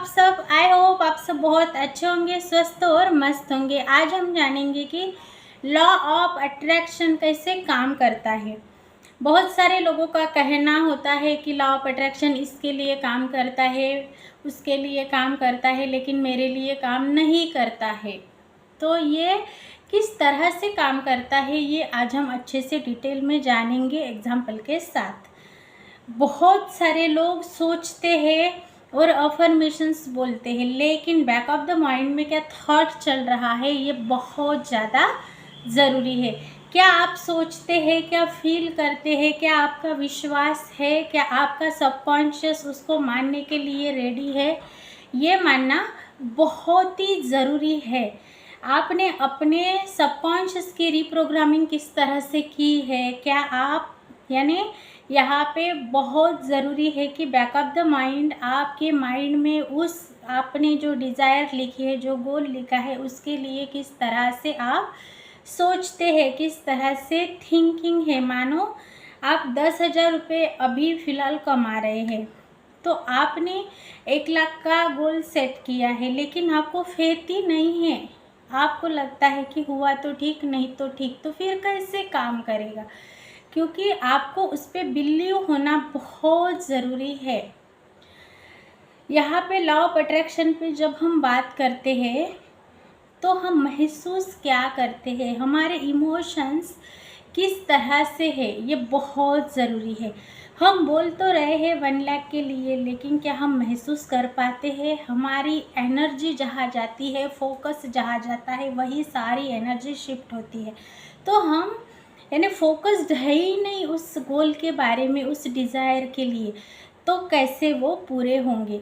आप सब? I hope आप सब बहुत अच्छे होंगे, स्वस्थ और मस्त होंगे। आज हम जानेंगे कि लॉ ऑफ अट्रैक्शन कैसे काम करता है। बहुत सारे लोगों का कहना होता है कि लॉ ऑफ अट्रैक्शन इसके लिए काम करता है, उसके लिए काम करता है, लेकिन मेरे लिए काम नहीं करता है। तो ये किस तरह से काम करता है, ये आज हम अच्छे से डिटेल में जानेंगे एग्जाम्पल के साथ। बहुत सारे लोग सोचते हैं और अफर्मेशंस बोलते हैं, लेकिन बैक ऑफ द माइंड में क्या थॉट चल रहा है, ये बहुत ज़्यादा ज़रूरी है। क्या आप सोचते हैं, क्या फील करते हैं, क्या आपका विश्वास है, क्या आपका सबकॉन्शियस उसको मानने के लिए रेडी है? ये मानना बहुत ही ज़रूरी है। आपने अपने सबकॉन्शियस की रीप्रोग्रामिंग किस तरह से की है? क्या आप यानी यहाँ पे बहुत ज़रूरी है कि बैक ऑफ द माइंड आपके माइंड में उस आपने जो डिज़ायर लिखी है, जो गोल लिखा है, उसके लिए किस तरह से आप सोचते हैं, किस तरह से थिंकिंग है। मानो आप 10,000 रुपये अभी फ़िलहाल कमा रहे हैं, तो आपने 1 लाख का गोल सेट किया है, लेकिन आपको फेथ ही नहीं है। आपको लगता है कि हुआ तो ठीक, नहीं तो ठीक, तो फिर कैसे काम करेगा? क्योंकि आपको उस पर बिलीव होना बहुत ज़रूरी है। यहाँ पे लॉ ऑफ अट्रैक्शन पे जब हम बात करते हैं तो हम महसूस क्या करते हैं, हमारे इमोशंस किस तरह से है, ये बहुत ज़रूरी है। हम बोल तो रहे हैं 1 लाख के लिए, लेकिन क्या हम महसूस कर पाते हैं? हमारी एनर्जी जहाँ जाती है, फोकस जहाँ जाता है, वही सारी एनर्जी शिफ्ट होती है। तो हम यानी फोकस्ड है ही नहीं उस गोल के बारे में, उस डिज़ायर के लिए, तो कैसे वो पूरे होंगे?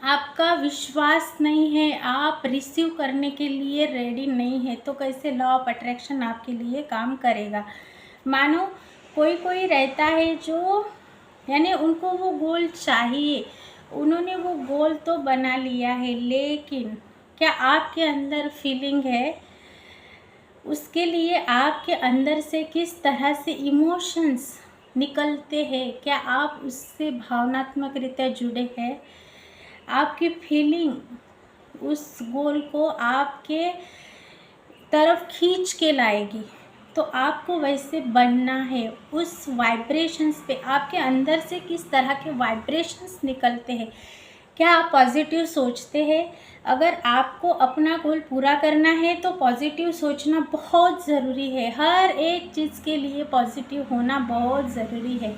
आपका विश्वास नहीं है, आप रिसीव करने के लिए रेडी नहीं है, तो कैसे लॉ ऑफ अट्रैक्शन आपके लिए काम करेगा? मानो कोई कोई रहता है जो यानी उनको वो गोल चाहिए, उन्होंने वो गोल तो बना लिया है, लेकिन क्या आपके अंदर फीलिंग है उसके लिए? आपके अंदर से किस तरह से इमोशंस निकलते हैं? क्या आप उससे भावनात्मक रीत्या जुड़े हैं? आपकी फीलिंग उस गोल को आपके तरफ खींच के लाएगी, तो आपको वैसे बनना है। उस वाइब्रेशंस पे आपके अंदर से किस तरह के वाइब्रेशंस निकलते हैं? क्या आप पॉजिटिव सोचते हैं? अगर आपको अपना गोल पूरा करना है तो पॉजिटिव सोचना बहुत ज़रूरी है। हर एक चीज़ के लिए पॉजिटिव होना बहुत ज़रूरी है।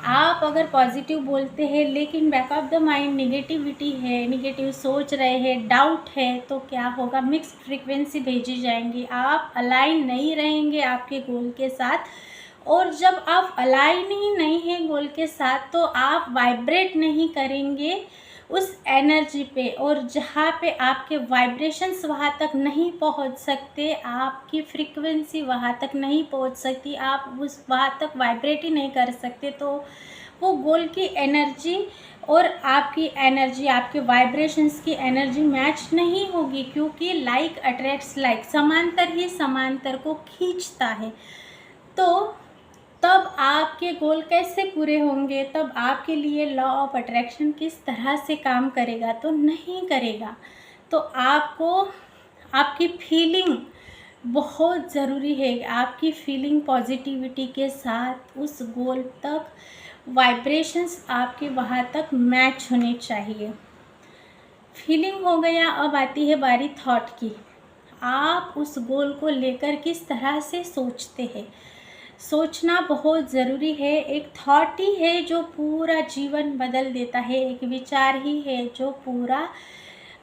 आप अगर पॉजिटिव बोलते हैं लेकिन back of the mind negativity है, निगेटिव सोच रहे हैं, डाउट है, तो क्या होगा? मिक्स्ड फ्रीक्वेंसी भेजी जाएंगी, आप अलाइन नहीं रहेंगे आपके गोल के साथ। और जब आप अलाइन ही नहीं हैं गोल के साथ, तो आप वाइब्रेट नहीं करेंगे उस एनर्जी पे, और जहाँ पे आपके वाइब्रेशंस वहाँ तक नहीं पहुँच सकते, आपकी फ्रीक्वेंसी वहाँ तक नहीं पहुँच सकती, आप उस वहाँ तक वाइब्रेट ही नहीं कर सकते, तो वो गोल की एनर्जी और आपकी एनर्जी, आपके वाइब्रेशंस की एनर्जी मैच नहीं होगी। क्योंकि लाइक अट्रैक्ट्स लाइक, समांतर ही समांतर को खींचता है। तो तब आपके गोल कैसे पूरे होंगे? तब आपके लिए लॉ ऑफ अट्रैक्शन किस तरह से काम करेगा? तो नहीं करेगा। तो आपको आपकी फीलिंग बहुत ज़रूरी है। आपकी फीलिंग पॉजिटिविटी के साथ उस गोल तक वाइब्रेशंस आपके वहाँ तक मैच होने चाहिए। फीलिंग हो गया, अब आती है बारी थॉट की। आप उस गोल को लेकर किस तरह से सोचते हैं? सोचना बहुत ज़रूरी है। एक थॉट ही है जो पूरा जीवन बदल देता है, एक विचार ही है जो पूरा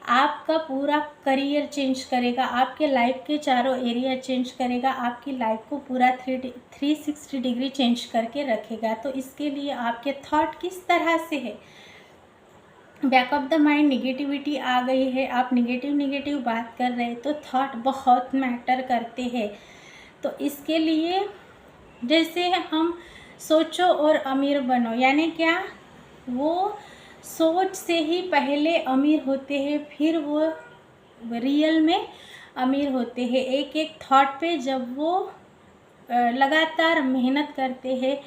आपका पूरा करियर चेंज करेगा, आपके लाइफ के चारों एरिया चेंज करेगा, आपकी लाइफ को पूरा 360 डिग्री चेंज करके रखेगा। तो इसके लिए आपके थॉट किस तरह से है? Back of the mind negativity आ गई है, आप निगेटिव बात कर रहे हैं, तो थॉट बहुत मैटर करते हैं। तो इसके लिए जैसे हम सोचो और अमीर बनो, यानी क्या? वो सोच से ही पहले अमीर होते हैं, फिर वो रियल में अमीर होते हैं। एक एक थॉट पे जब वो लगातार मेहनत करते हैं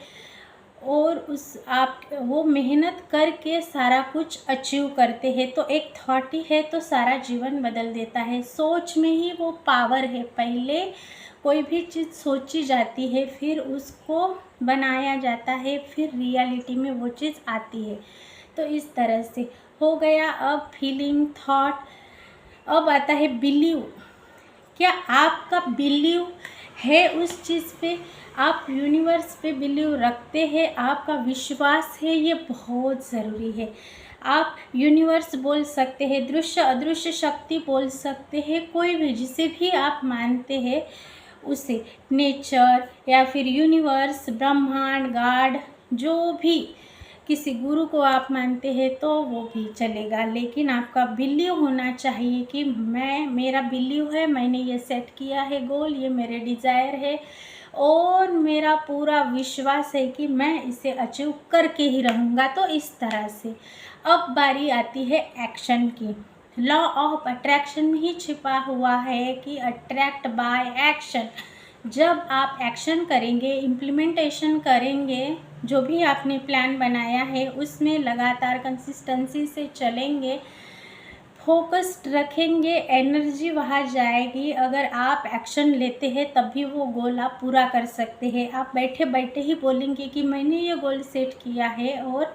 और उस आप वो मेहनत करके सारा कुछ अचीव करते हैं। तो एक थॉट ही है तो सारा जीवन बदल देता है। सोच में ही वो पावर है। पहले कोई भी चीज़ सोची जाती है, फिर उसको बनाया जाता है, फिर रियलिटी में वो चीज़ आती है। तो इस तरह से हो गया। अब फीलिंग, थॉट, अब आता है बिलीव। क्या आपका बिलीव है उस चीज़ पे? आप यूनिवर्स पे बिलीव रखते हैं? आपका विश्वास है? ये बहुत ज़रूरी है। आप यूनिवर्स बोल सकते हैं, दृश्य अदृश्य शक्ति बोल सकते हैं, कोई भी जिसे भी आप मानते हैं उसे, नेचर या फिर यूनिवर्स, ब्रह्मांड, गॉड, जो भी, किसी गुरु को आप मानते हैं तो वो भी चलेगा। लेकिन आपका बिलीव होना चाहिए कि मेरा बिलीव है, मैंने ये सेट किया है गोल, ये मेरे डिज़ायर है और मेरा पूरा विश्वास है कि मैं इसे अचीव करके ही रहूँगा। तो इस तरह से अब बारी आती है एक्शन की। लॉ ऑफ अट्रैक्शन में ही छिपा हुआ है कि अट्रैक्ट बाय एक्शन। जब आप एक्शन करेंगे, इम्प्लीमेंटेशन करेंगे, जो भी आपने प्लान बनाया है उसमें लगातार कंसिस्टेंसी से चलेंगे, फोकस्ड रखेंगे, एनर्जी वहाँ जाएगी। अगर आप एक्शन लेते हैं तभी वो गोल आप पूरा कर सकते हैं। आप बैठे बैठे ही बोलेंगे कि मैंने ये गोल सेट किया है और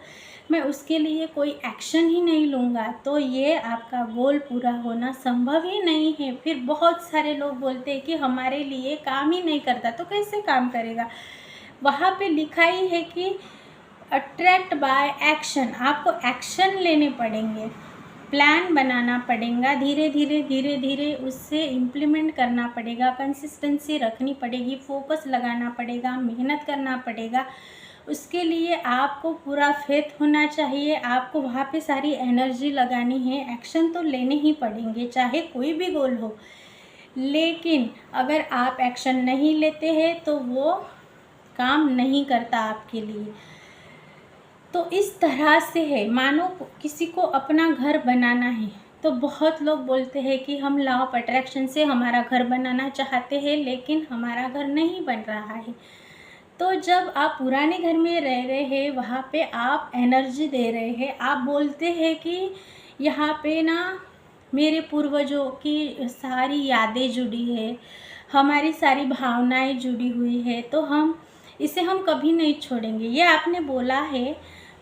मैं उसके लिए कोई एक्शन ही नहीं लूँगा, तो ये आपका गोल पूरा होना संभव ही नहीं है। फिर बहुत सारे लोग बोलते हैं कि हमारे लिए काम ही नहीं करता, तो कैसे काम करेगा? वहाँ पे लिखा ही है कि अट्रैक्ट बाय एक्शन। आपको एक्शन लेने पड़ेंगे, प्लान बनाना पड़ेगा, धीरे धीरे धीरे धीरे उससे इम्प्लीमेंट करना पड़ेगा, कंसिस्टेंसी रखनी पड़ेगी, फोकस लगाना पड़ेगा, मेहनत करना पड़ेगा। उसके लिए आपको पूरा फेथ होना चाहिए। आपको वहाँ पे सारी एनर्जी लगानी है। एक्शन तो लेने ही पड़ेंगे चाहे कोई भी गोल हो। लेकिन अगर आप एक्शन नहीं लेते हैं तो वो काम नहीं करता आपके लिए। तो इस तरह से है, मानो किसी को अपना घर बनाना है तो बहुत लोग बोलते हैं कि हम लॉ ऑफ अट्रैक्शन से हमारा घर बनाना चाहते हैं लेकिन हमारा घर नहीं बन रहा है। तो जब आप पुराने घर में रह रहे हैं, वहाँ पे आप एनर्जी दे रहे हैं, आप बोलते हैं कि यहाँ पे ना मेरे पूर्वजों की सारी यादें जुड़ी है, हमारी सारी भावनाएं जुड़ी हुई है, तो हम इसे हम कभी नहीं छोड़ेंगे, ये आपने बोला है।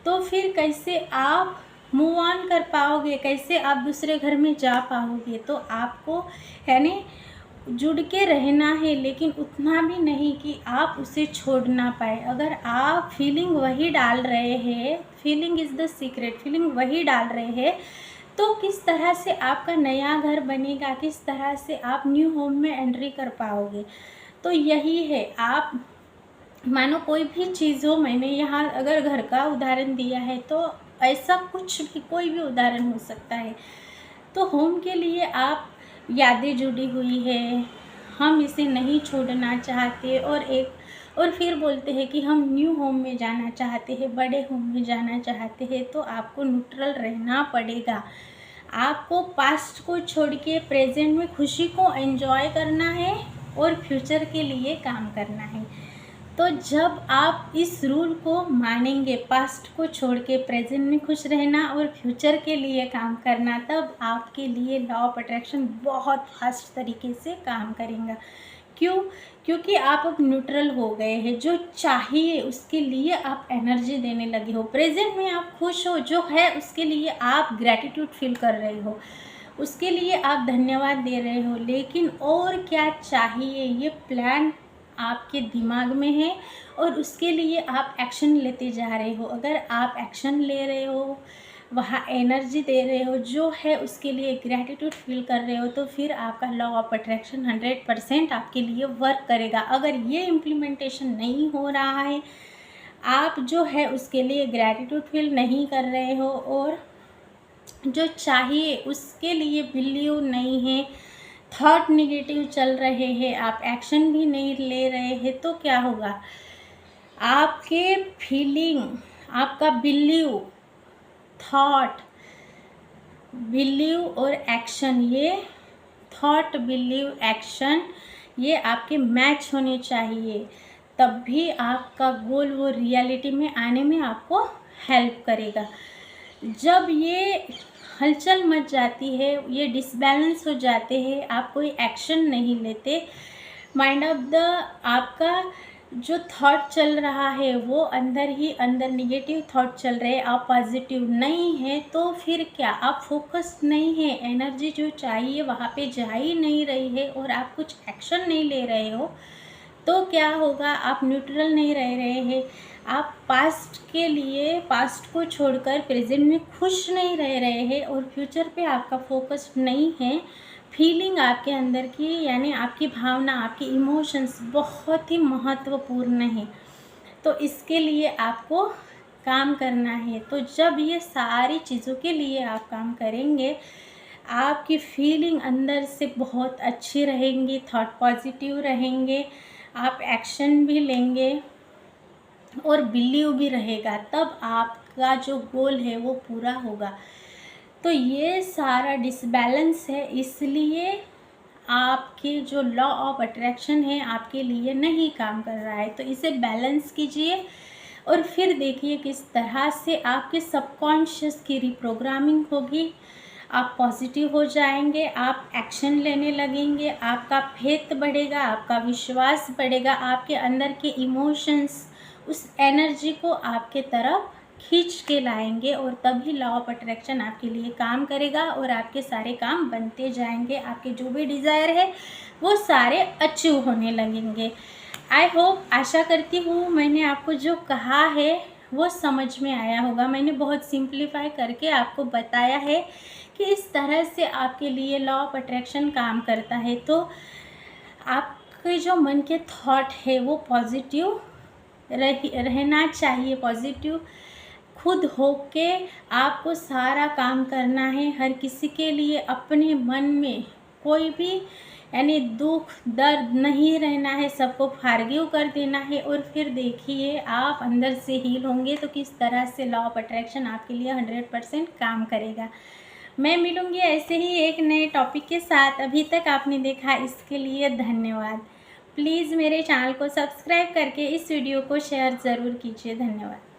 तो फिर कैसे आप मूव ऑन कर पाओगे? कैसे आप दूसरे घर में जा पाओगे? तो आपको यानी जुड़ के रहना है, लेकिन उतना भी नहीं कि आप उसे छोड़ ना पाए। अगर आप फीलिंग वही डाल रहे हैं, feeling is the secret, feeling वही डाल रहे हैं, तो किस तरह से आपका नया घर बनेगा, किस तरह से आप न्यू होम में एंट्री कर पाओगे? तो यही है। आप मानो कोई भी चीज़ हो, मैंने यहाँ अगर घर का उदाहरण दिया है तो ऐसा कुछ भी, कोई भी उदाहरण हो सकता है। तो होम के लिए आप यादें जुड़ी हुई है, हम इसे नहीं छोड़ना चाहते, और फिर बोलते हैं कि हम न्यू होम में जाना चाहते हैं, बड़े होम में जाना चाहते हैं, तो आपको न्यूट्रल रहना पड़ेगा। आपको पास्ट को छोड़ के प्रेजेंट में खुशी को एंजॉय करना है और फ्यूचर के लिए काम करना है। तो जब आप इस रूल को मानेंगे, पास्ट को छोड़ के प्रेजेंट में खुश रहना और फ्यूचर के लिए काम करना, तब आपके लिए लॉ ऑफ अट्रैक्शन बहुत फास्ट तरीके से काम करेगा। क्यों? क्योंकि आप अब न्यूट्रल हो गए हैं। जो चाहिए उसके लिए आप एनर्जी देने लगे हो। प्रेजेंट में आप खुश हो, जो है उसके लिए आप ग्रैटिट्यूड फील कर रहे हो, उसके लिए आप धन्यवाद दे रहे हो। लेकिन और क्या चाहिए, ये प्लान आपके दिमाग में है और उसके लिए आप एक्शन लेते जा रहे हो। अगर आप एक्शन ले रहे हो, वहाँ एनर्जी दे रहे हो, जो है उसके लिए ग्रैटिट्यूड फील कर रहे हो, तो फिर आपका लॉ ऑफ अट्रैक्शन 100% आपके लिए वर्क करेगा। अगर ये इम्प्लीमेंटेशन नहीं हो रहा है, आप जो है उसके लिए ग्रैटिट्यूड फील नहीं कर रहे हो और जो चाहिए उसके लिए बिलीव नहीं है, थॉट निगेटिव चल रहे हैं, आप एक्शन भी नहीं ले रहे हैं, तो क्या होगा? आपके फीलिंग, आपका बिलीव, थॉट, बिलीव और एक्शन, ये थॉट, बिलीव, एक्शन, ये आपके मैच होने चाहिए, तब भी आपका गोल वो रियलिटी में आने में आपको हेल्प करेगा। जब ये हलचल मच जाती है, ये डिसबैलेंस हो जाते हैं, आप कोई एक्शन नहीं लेते, माइंड ऑफ द आपका जो थॉट चल रहा है वो अंदर ही अंदर निगेटिव थॉट चल रहे हैं, आप पॉजिटिव नहीं है, तो फिर क्या, आप फोकस नहीं है, एनर्जी जो चाहिए वहाँ पे जा ही नहीं रही है और आप कुछ एक्शन नहीं ले रहे हो, तो क्या होगा, आप न्यूट्रल नहीं रह रहे हैं, आप पास्ट के लिए, पास्ट को छोड़कर प्रेजेंट में खुश नहीं रह रहे हैं और फ्यूचर पे आपका फोकस नहीं है। फीलिंग आपके अंदर की, यानी आपकी भावना, आपकी इमोशंस बहुत ही महत्वपूर्ण है, तो इसके लिए आपको काम करना है। तो जब ये सारी चीज़ों के लिए आप काम करेंगे, आपकी फीलिंग अंदर से बहुत अच्छी रहेंगी, थॉट पॉजिटिव रहेंगे, आप एक्शन भी लेंगे और बिलीव भी रहेगा, तब आपका जो गोल है वो पूरा होगा। तो ये सारा डिसबैलेंस है, इसलिए आपके जो लॉ ऑफ अट्रैक्शन है आपके लिए नहीं काम कर रहा है। तो इसे बैलेंस कीजिए और फिर देखिए किस तरह से आपके सबकॉन्शियस की रिप्रोग्रामिंग होगी, आप पॉजिटिव हो जाएंगे, आप एक्शन लेने लगेंगे, आपका फेथ बढ़ेगा, आपका विश्वास बढ़ेगा, आपके अंदर के इमोशंस उस एनर्जी को आपके तरफ खींच के लाएंगे और तभी लॉ ऑफ अट्रैक्शन आपके लिए काम करेगा और आपके सारे काम बनते जाएंगे, आपके जो भी डिज़ायर है वो सारे अचीव होने लगेंगे। आई होप, आशा करती हूँ मैंने आपको जो कहा है वो समझ में आया होगा। मैंने बहुत सिंप्लीफाई करके आपको बताया है कि इस तरह से आपके लिए लॉ ऑफ अट्रैक्शन काम करता है। तो आपके जो मन के थॉट है वो पॉजिटिव रहना चाहिए, पॉजिटिव खुद होके आपको सारा काम करना है। हर किसी के लिए अपने मन में कोई भी यानी दुख दर्द नहीं रहना है, सबको फारगिव कर देना है और फिर देखिए आप अंदर से हील होंगे तो किस तरह से लॉ ऑफ अट्रैक्शन आपके लिए 100% काम करेगा। मैं मिलूँगी ऐसे ही एक नए टॉपिक के साथ। अभी तक आपने देखा इसके लिए धन्यवाद। प्लीज़ मेरे चैनल को सब्सक्राइब करके इस वीडियो को शेयर ज़रूर कीजिए। धन्यवाद।